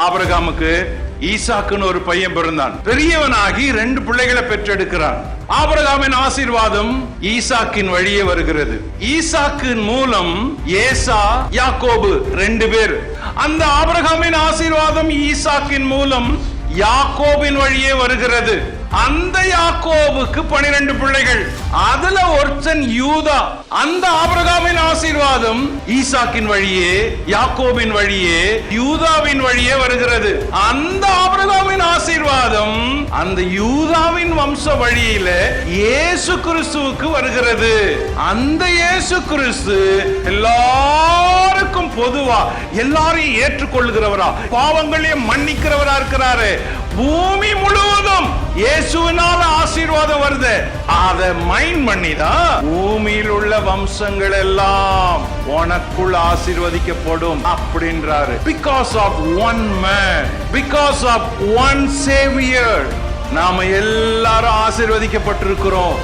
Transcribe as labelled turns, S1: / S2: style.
S1: ஆபிரகாமுக்கு ஈசாக்குன்னு ஒரு பையன் பிறந்தான். பெரியவனாகி 2 பிள்ளைகளை பெற்றெடுக்கிறான். ஆபிரகாமின் ஆசீர்வாதம் ஈசாக்கின் வழியே வருகிறது. ஈசாக்கின் மூலம் ஏசா, யாக்கோபு 2 பேர். அந்த ஆபிரகாமின் ஆசீர்வாதம் ஈசாக்கின் மூலம் யாக்கோபின் வழியே வருகிறது. அந்த யாக்கோபுக்கு 12 பிள்ளைகள். அதுல ஒருத்தன் யூதா. அந்த ஆபிரகாமின் ஆசீர்வாதம் ஈசாக்கின் வழியே, யாக்கோபின் வழியே, யூதாவின் வழியே வருகிறது. அந்த ஆபிரகாமின் ஆசீர்வாதம் அந்த யூதாவின் வம்ச வழியில இயேசு கிறிஸ்துவுக்கு வருகிறது. அந்த இயேசு கிறிஸ்து எல்லாருக்கும் பொதுவா எல்லாரையும் ஏற்றுக்கொள்ளுகிறவரா, பாவங்களையும் மன்னிக்கிறவரா இருக்கிறாரு. பூமி முழுவதும் இயேசுவினால ஆசீர்வாதம் வருது. அதை மைண்ட் பண்ணிதான் பூமியில் உள்ள வம்சங்கள் எல்லாம் உனக்குள் ஆசீர்வதிக்கப்படும் அப்படின்றாரு. Because of one man, because of one savior, நாம எல்லாரும் ஆசீர்வதிக்கப்பட்டிருக்கிறோம்.